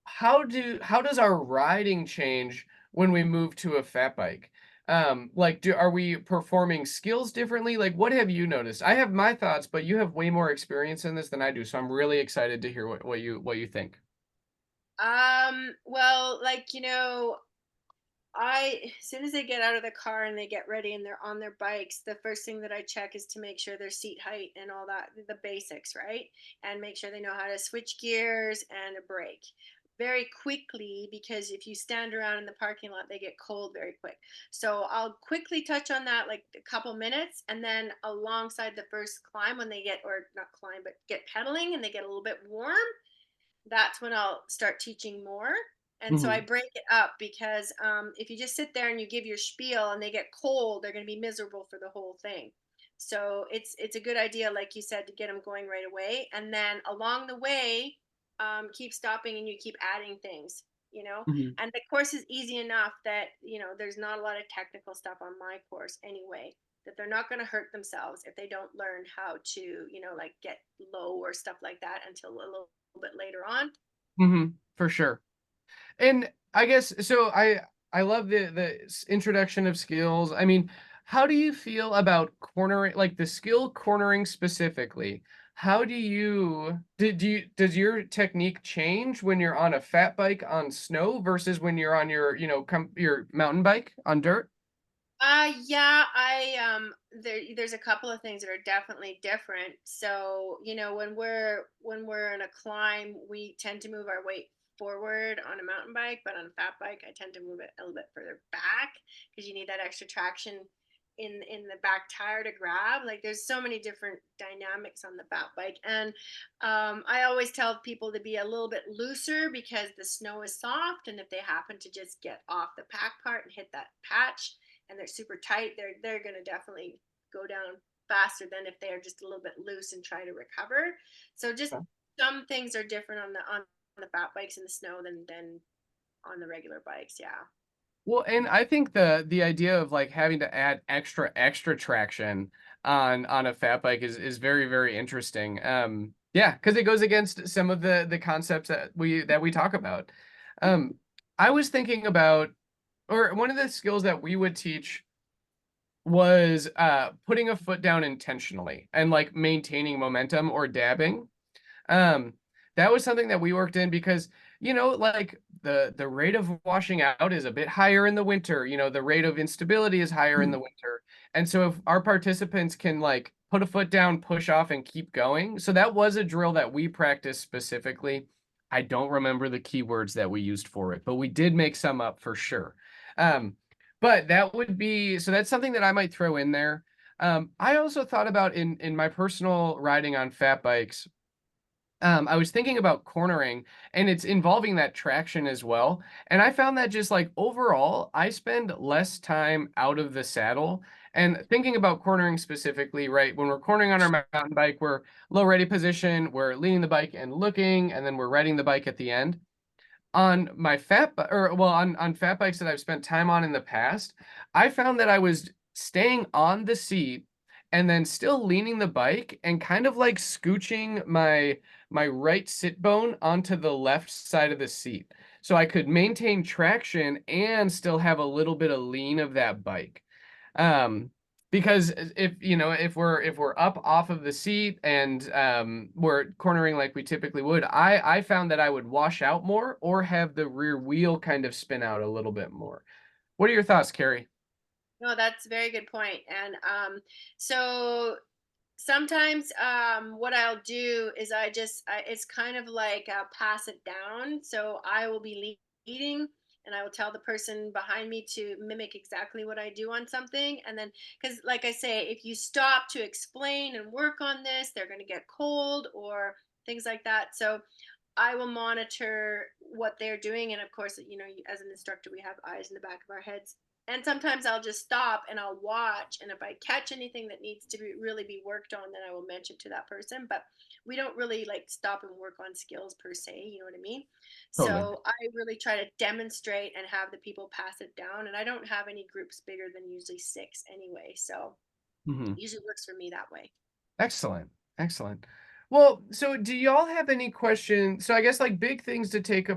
how does our riding change when we move to a fat bike? Like are we performing skills differently? Like what have you noticed? I have my thoughts, but you have way more experience in this than I do, so I'm really excited to hear what you think. Well, as soon as they get out of the car and they get ready and they're on their bikes, the first thing that I check is to make sure their seat height and all that, the basics, right? And make sure they know how to switch gears and a brake very quickly, because if you stand around in the parking lot, they get cold very quick. So I'll quickly touch on that like a couple minutes. And then alongside the first climb, when they get, or not climb, but get pedaling and they get a little bit warm, that's when I'll start teaching more. And so I Mhm. break it up, because if you just sit there and you give your spiel and they get cold, they're going to be miserable for the whole thing. So it's a good idea, like you said, to get them going right away, and then along the way, keep stopping and you keep adding things. Mhm. And the course is easy enough that there's not a lot of technical stuff on my course anyway. That they're not going to hurt themselves if they don't learn how to like get low or stuff like that until a little bit later on. Mhm. For sure. And I guess so I love the introduction of skills. I mean, how do you feel about cornering, like the skill cornering specifically? How do you does your technique change when you're on a fat bike on snow versus when you're on your, your mountain bike on dirt? Yeah, there's a couple of things that are definitely different. So, when we're in a climb, we tend to move our weight forward on a mountain bike, but on a fat bike, I tend to move it a little bit further back, because you need that extra traction in the back tire to grab. Like there's so many different dynamics on the fat bike. And I always tell people to be a little bit looser, because the snow is soft, and if they happen to just get off the pack part and hit that patch and they're super tight, they're going to definitely go down faster than if they're just a little bit loose and try to recover. So just some things are different on the fat bikes in the snow than on the regular bikes. Yeah. Well, and I think the idea of like having to add extra traction on a fat bike is very, very interesting. Yeah, because it goes against some of the concepts that we talk about. Um, I was thinking about, or one of the skills that we would teach was putting a foot down intentionally and like maintaining momentum or dabbing. Um, that was something that we worked in because, like the rate of washing out is a bit higher in the winter. The rate of instability is higher in the winter. And so if our participants can like put a foot down, push off, and keep going. So that was a drill that we practiced specifically. I don't remember the keywords that we used for it, but we did make some up for sure. Um, but that would be, so that's something that I might throw in there. I also thought about in my personal riding on fat bikes, I was thinking about cornering, and it's involving that traction as well. And I found that just like overall, I spend less time out of the saddle. And thinking about cornering specifically, right? When we're cornering on our mountain bike, we're low ready position, we're leaning the bike and looking, and then we're riding the bike at the end. On my on fat bikes that I've spent time on in the past, I found that I was staying on the seat and then still leaning the bike and kind of like scooching my right sit bone onto the left side of the seat. So I could maintain traction and still have a little bit of lean of that bike. Um, because if we're up off of the seat and we're cornering like we typically would, I found that I would wash out more or have the rear wheel kind of spin out a little bit more. What are your thoughts, Carrie? No, that's a very good point. And so sometimes what I'll do is it's kind of like pass it down. So I will be leading, and I will tell the person behind me to mimic exactly what I do on something. And then, because like I say, if you stop to explain and work on this, they're going to get cold or things like that. So I will monitor what they're doing. And of course, as an instructor, we have eyes in the back of our heads. And sometimes I'll just stop and I'll watch. And if I catch anything that needs to really be worked on, then I will mention to that person. But we don't really like stop and work on skills per se. You know what I mean? Totally. So I really try to demonstrate and have the people pass it down. And I don't have any groups bigger than usually 6 anyway. So Mhm. it usually works for me that way. Excellent. Excellent. Well, so do y'all have any questions? So I guess like big things to take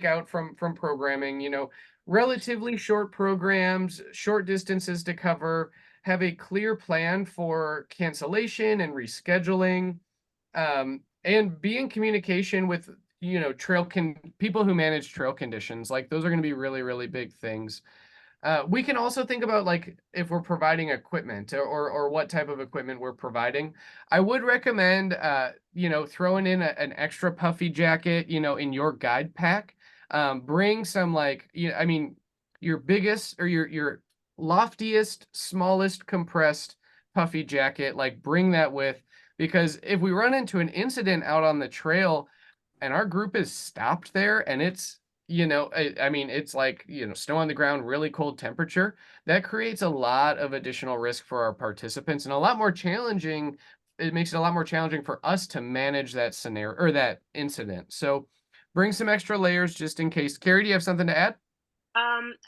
out from programming, relatively short programs, short distances to cover, have a clear plan for cancellation and rescheduling, and be in communication with, people who manage trail conditions. Like those are going to be really, really big things. We can also think about like if we're providing equipment or what type of equipment we're providing. I would recommend, throwing in an extra puffy jacket, in your guide pack. Bring some like, your biggest or your loftiest, smallest compressed puffy jacket, like bring that with, because if we run into an incident out on the trail and our group is stopped there and it's, it's like, snow on the ground, really cold temperature, that creates a lot of additional risk for our participants and a lot more challenging. It makes it a lot more challenging for us to manage that scenario or that incident. So bring some extra layers just in case. Carrie, do you have something to add?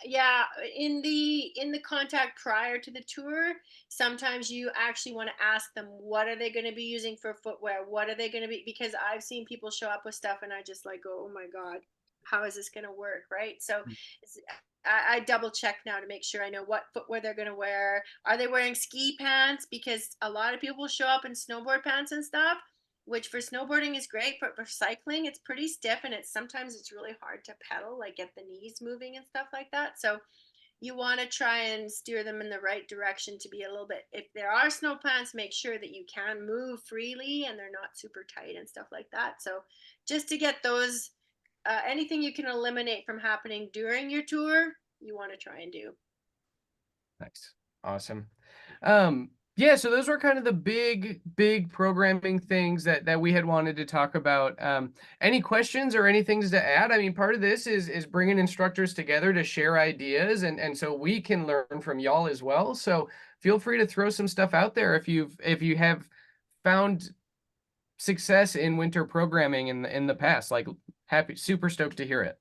Yeah, in the contact prior to the tour, sometimes you actually want to ask them what are they going to be using for footwear? What are they going to be? Because I've seen people show up with stuff and I just like go, oh my God, how is this going to work? Right. So it's, I double check now to make sure I know what footwear they're going to wear. Are they wearing ski pants? Because a lot of people show up in snowboard pants and stuff, which for snowboarding is great, but for cycling, it's pretty stiff and sometimes it's really hard to pedal, like get the knees moving and stuff like that. So you want to try and steer them in the right direction to be a little bit, if there are snow pants, make sure that you can move freely and they're not super tight and stuff like that. So just to get those, anything you can eliminate from happening during your tour, you want to try and do. Nice. Awesome. Yeah, so those were kind of the big programming things that we had wanted to talk about. Any questions or any things to add? I mean, part of this is bringing instructors together to share ideas, and so we can learn from y'all as well. So feel free to throw some stuff out there if you have found success in winter programming in the past. Like, super stoked to hear it.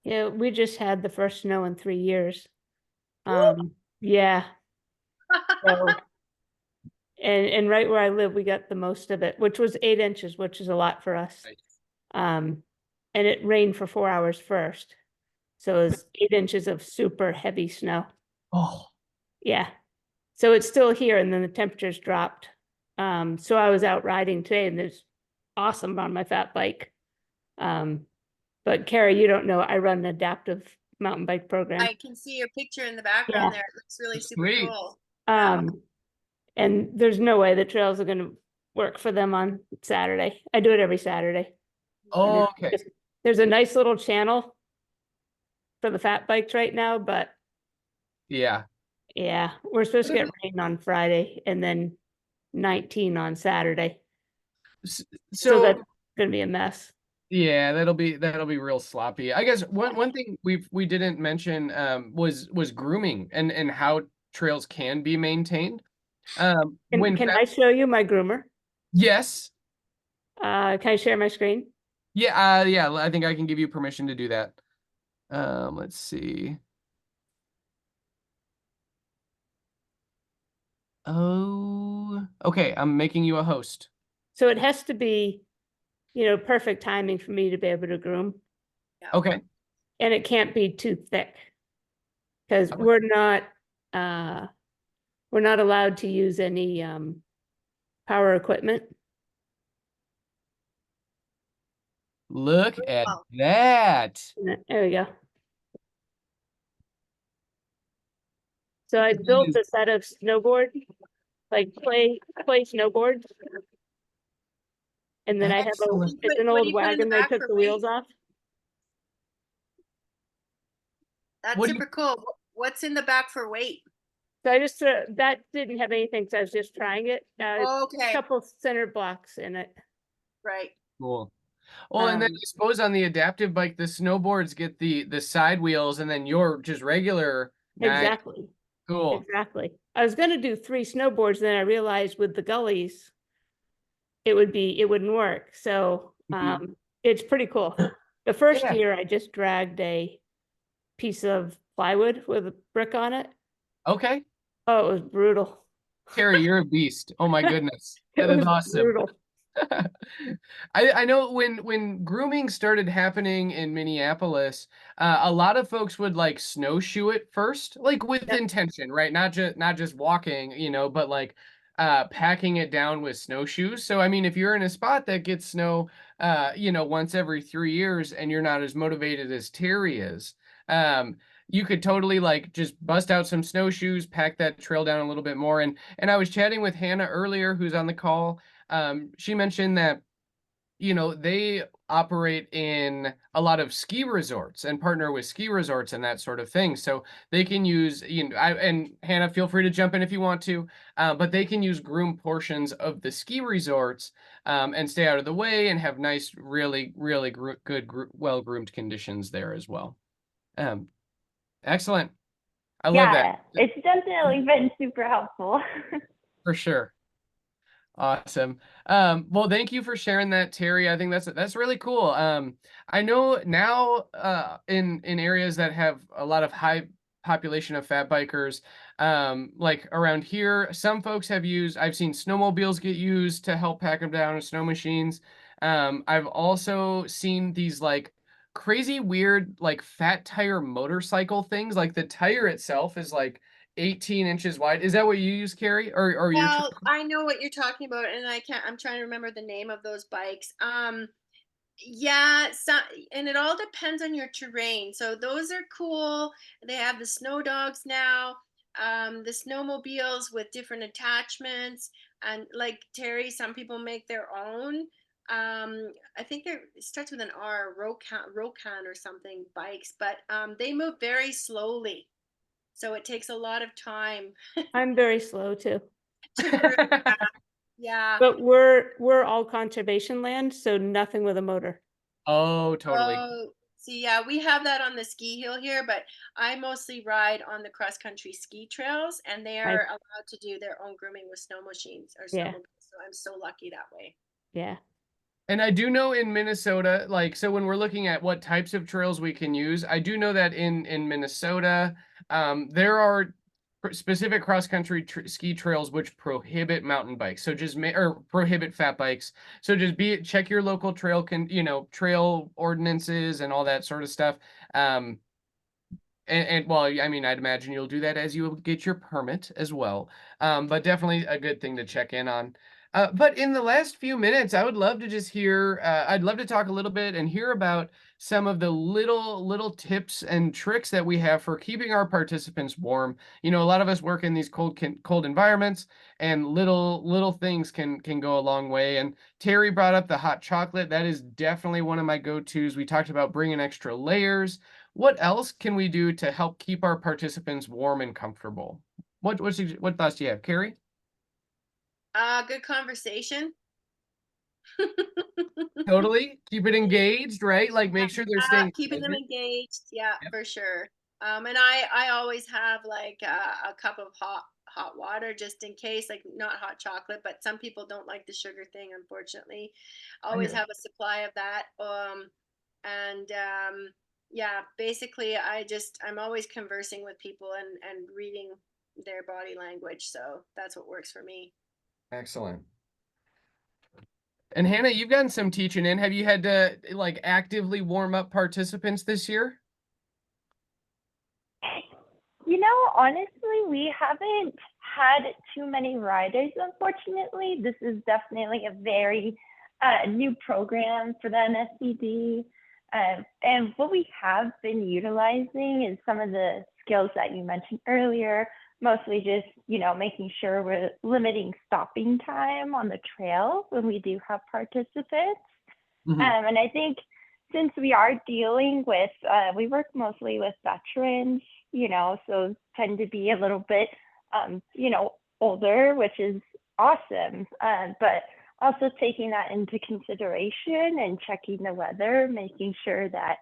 Yeah, we just had the first snow in 3 years. Yeah. So, and right where I live, we got the most of it, which was 8 inches, which is a lot for us. Right. And it rained for 4 hours first. So it was 8 inches of super heavy snow. Oh, Yeah. So it's still here and then the temperatures dropped. So I was out riding today and it's awesome on my fat bike. But Carrie, you don't know, I run an adaptive mountain bike program. I can see your picture in the background there. It looks really super sweet. cool. And there's no way the trails are going to work for them on Saturday. I do it every Saturday. Oh, okay. There's a nice little channel for the fat bikes right now, but Yeah. yeah, we're supposed to get rain on Friday and then 19 on Saturday. So that's gonna be a mess. Yeah, that'll be real sloppy. I guess one thing we didn't mention was grooming and how trails can be maintained. Can I show you my groomer? Yes. Can I share my screen? Yeah, yeah, I think I can give you permission to do that. Let's see. Oh, okay, I'm making you a host. So it has to be, perfect timing for me to be able to groom. Okay. And it can't be too thick. Because we're not allowed to use any power equipment. Look at that. There we go. So I built a set of snowboard, like play snowboards. And then I have it's an old wagon that I took the wheels off. That's What do you, super cool. What's in the back for weight? So I just, that didn't have anything, so I was just trying it. Okay, Couple center blocks in it. right. cool. Well, and then I suppose on the adaptive bike, the snowboards get the side wheels, and then your just regular. Nice. Exactly. Cool. Exactly. I was gonna do 3 snowboards, then I realized with the gullies, it wouldn't work. So it's pretty cool. The first Yeah. year I just dragged a piece of plywood with a brick on it. Okay. Oh, it was brutal. Terry, you're a beast. Oh my goodness. It That is was awesome. brutal. I know when grooming started happening in Minneapolis, a lot of folks would like snowshoe it first, like with Yep. intention, right? Not just walking, but like packing it down with snowshoes. So I mean, if you're in a spot that gets snow, once every 3 years, and you're not as motivated as Terry is, you could totally like just bust out some snowshoes, pack that trail down a little bit more. And I was chatting with Hannah earlier, who's on the call. She mentioned that they operate in a lot of ski resorts and partner with ski resorts and that sort of thing. So they can use, and Hannah, feel free to jump in if you want to, but they can use groomed portions of the ski resorts and stay out of the way and have nice, really, really good, well-groomed conditions there as well. Excellent. I love that. Yeah, it's definitely been super helpful. For sure. Awesome. Well, thank you for sharing that, Terry. I think that's really cool. I know now in areas that have a lot of high population of fat bikers, like around here, some folks I've seen snowmobiles get used to help pack them down with snow machines. I've also seen these like crazy weird like fat tire motorcycle things. Like the tire itself is like 18 inches wide. Is that what you use, Carrie? Or you're Well, I know what you're talking about, and I'm trying to remember the name of those bikes. Yeah, and it all depends on your terrain. So those are cool. They have the snow dogs now, the snowmobiles with different attachments, and like Terry, some people make their own. I think it starts with an R, Rokan or something bikes, but they move very slowly, so it takes a lot of time I'm very slow too. to groom. Yeah. But we're all conservation land, so nothing with a motor. Oh, totally. Oh, see, yeah, we have that on the ski hill here, but I mostly ride on the cross country ski trails, and they are allowed to do their own grooming with snow machines or Yeah. snowmobiles. So I'm so lucky that way. Yeah. And I do know in Minnesota, like, so when we're looking at what types of trails we can use, I do know that in Minnesota, there are specific cross-country ski trails which prohibit mountain bikes. So just or prohibit fat bikes. So just check your local trail trail ordinances and all that sort of stuff. And well, I mean, I'd imagine you'll do that as you get your permit as well. But definitely a good thing to check in on. But in the last few minutes, I would love to just hear, I'd love to talk a little bit and hear about some of the little tips and tricks that we have for keeping our participants warm. A lot of us work in these cold environments, and little things can go a long way. And Terry brought up the hot chocolate. That is definitely one of my go-tos. We talked about bringing extra layers. What else can we do to help keep our participants warm and comfortable? What thoughts do you have, Carrie? Good conversation. Totally. Keep it engaged, right? Like make sure they're staying Keeping them hydrated. engaged. Yeah, Yep. for sure. And I always have like a cup of hot water just in case, like not hot chocolate, but some people don't like the sugar thing, unfortunately. Always have a supply of that. And yeah, basically I'm always conversing with people and reading their body language. So that's what works for me. Excellent. And Hannah, you've gotten some teaching in. Have you had to like actively warm up participants this year? Honestly, we haven't had too many riders, unfortunately. This is definitely a very new program for the NSCD. And what we have been utilizing is some of the skills that you mentioned earlier, mostly just, making sure we're limiting stopping time on the trail when we do have participants. Mhm. And I think since we are dealing with, we work mostly with veterans, so tend to be a little bit, older, which is awesome. But also taking that into consideration and checking the weather, making sure that,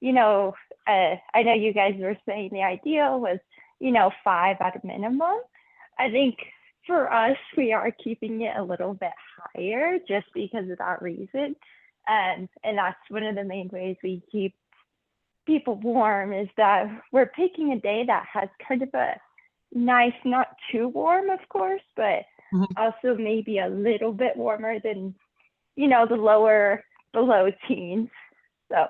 I know you guys were saying the ideal was, 5 at a minimum. I think for us, we are keeping it a little bit higher just because of that reason. And that's one of the main ways we keep people warm is that we're picking a day that has kind of a nice, not too warm, of course, but also maybe a little bit warmer than, the below teens. So,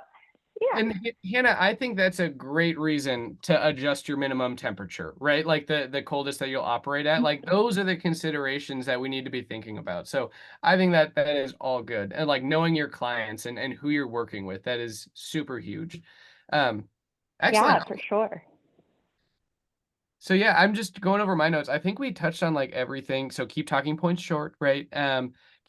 yeah. And Hannah, I think that's a great reason to adjust your minimum temperature, right? Like the coldest that you'll operate at. Like those are the considerations that we need to be thinking about. So I think that is all good. And like knowing your clients and who you're working with, that is super huge. Excellent. Yeah, for sure. So yeah, I'm just going over my notes. I think we touched on like everything. So keep talking points short, right?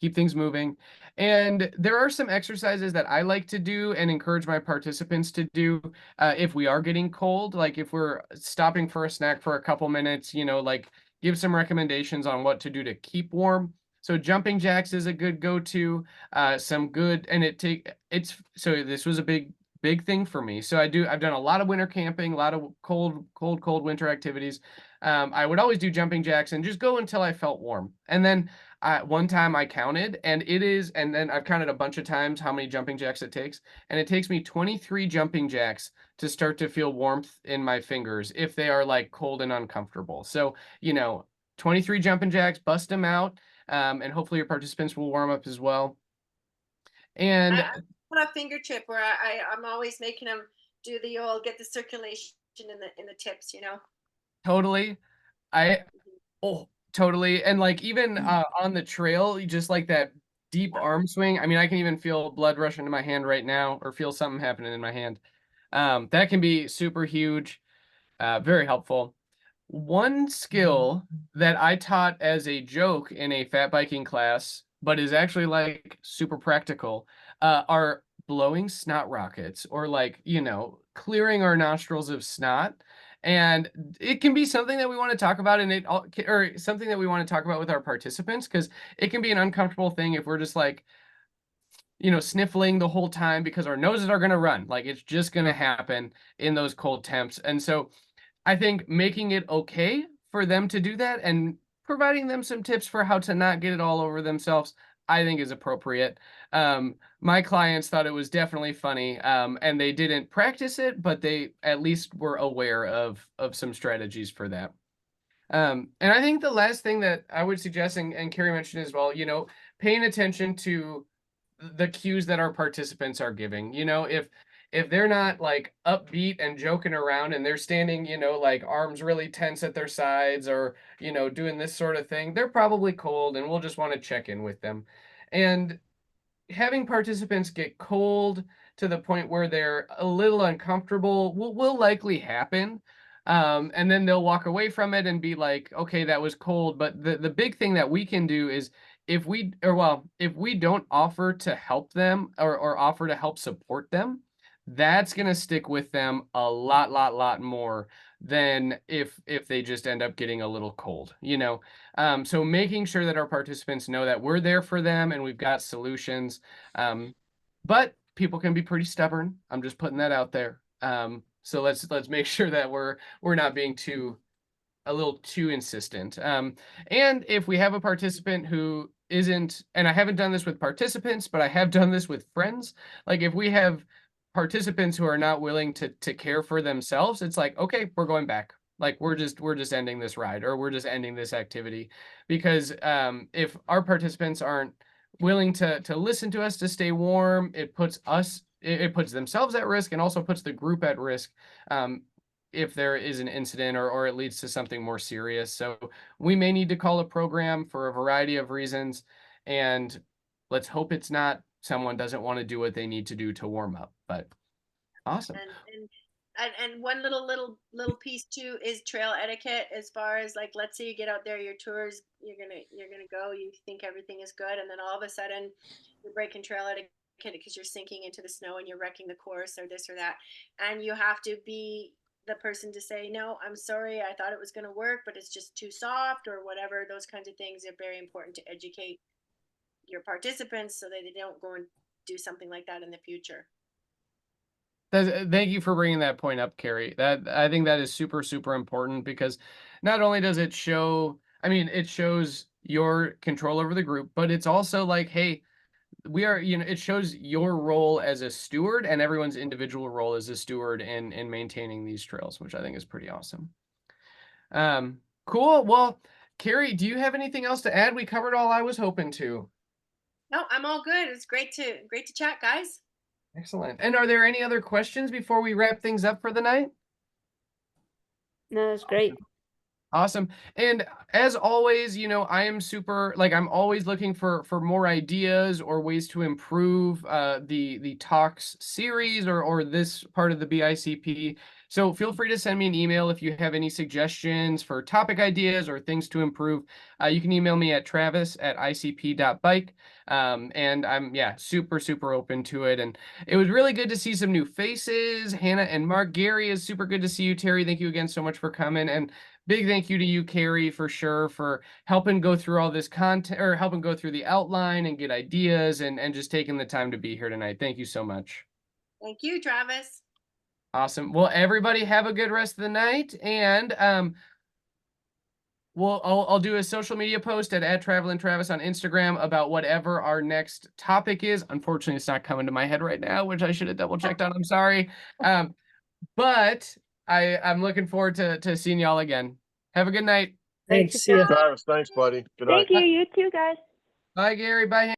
Keep things moving. And there are some exercises that I like to do and encourage my participants to do if we are getting cold, like if we're stopping for a snack for a couple minutes, like give some recommendations on what to do to keep warm. So jumping jacks is a good go-to. Some good, and so this was a big thing for me. So I've done a lot of winter camping, a lot of cold winter activities. I would always do jumping jacks and just go until I felt warm. And then one time I counted and then I've counted a bunch of times how many jumping jacks it takes. And it takes me 23 jumping jacks to start to feel warmth in my fingers if they are like cold and uncomfortable. So, 23 jumping jacks, bust them out. And hopefully your participants will warm up as well. And On a fingertip where I'm always making them do the old get the circulation in the tips, totally. Totally. And like even on the trail, you just like that deep arm swing. I mean, I can even feel blood rush into my hand right now or feel something happening in my hand. That can be super huge, very helpful. One skill that I taught as a joke in a fat biking class, but is actually like super practical, are blowing snot rockets or like, clearing our nostrils of snot. And it can be something that we want to talk about or something that we want to talk about with our participants because it can be an uncomfortable thing if we're just like, sniffling the whole time because our noses are going to run. Like it's just going to happen in those cold temps. And so I think making it okay for them to do that and providing them some tips for how to not get it all over themselves, I think is appropriate. My clients thought it was definitely funny, and they didn't practice it, but they at least were aware of some strategies for that. And I think the last thing that I would suggest, and Carrie mentioned as well, paying attention to the cues that our participants are giving. If they're not like upbeat and joking around and they're standing, like arms really tense at their sides or, doing this sort of thing, they're probably cold and we'll just want to check in with them. And having participants get cold to the point where they're a little uncomfortable will likely happen. And then they'll walk away from it and be like, okay, that was cold. But the big thing that we can do is if we don't offer to help them or offer to help support them, that's going to stick with them a lot more than if they just end up getting a little cold, so making sure that our participants know that we're there for them and we've got solutions. But people can be pretty stubborn. I'm just putting that out there. So let's make sure that we're not being a little too insistent. And if we have a participant who isn't, and I haven't done this with participants, but I have done this with friends, like if we have participants who are not willing to care for themselves, it's like, okay, we're going back. Like we're just ending this ride or we're just ending this activity because if our participants aren't willing to listen to us to stay warm, it puts themselves at risk and also puts the group at risk if there is an incident or it leads to something more serious. So we may need to call a program for a variety of reasons, and let's hope it's not someone doesn't want to do what they need to do to warm up. But awesome. And one little piece too is trail etiquette. As far as like, let's say you get out there, your tours, you're gonna go, you think everything is good, and then all of a sudden you're breaking trail etiquette because you're sinking into the snow and you're wrecking the course or this or that. And you have to be the person to say, no, I'm sorry, I thought it was going to work, but it's just too soft or whatever. Those kinds of things are very important to educate your participants so that they don't go and do something like that in the future. Thank you for bringing that point up, Carrie. That I think that is super, super important because not only does it show, I mean, it shows your control over the group, but it's also like, hey, we are, it shows your role as a steward and everyone's individual role as a steward in maintaining these trails, which I think is pretty awesome. Cool. Well, Carrie, do you have anything else to add? We covered all I was hoping to. No, I'm all good. It's great to chat, guys. Excellent. And are there any other questions before we wrap things up for the night? No, it's great. Awesome. And as always, I am super, like, I'm always looking for more ideas or ways to improve the talks series or this part of the BICP. So feel free to send me an email if you have any suggestions for topic ideas or things to improve. You can email me at travis@icp.bike. And I'm, super, super open to it. And it was really good to see some new faces. Hannah and Mark. Gary, is super good to see you. Terry, thank you again so much for coming. And big thank you to you, Carrie, for sure, for helping go through all this content or helping go through the outline and get ideas and just taking the time to be here tonight. Thank you so much. Thank you, Travis. Awesome. Well, everybody have a good rest of the night. And I'll do a social media post at @TravelinTravis on Instagram about whatever our next topic is. Unfortunately, it's not coming to my head right now, which I should have double checked on. I'm sorry. But I'm looking forward to seeing y'all again. Have a good night. Thanks. Thanks, See ya. Travis, thanks, buddy. Good night. Thank you. You too, guys. Bye, Gary. Bye.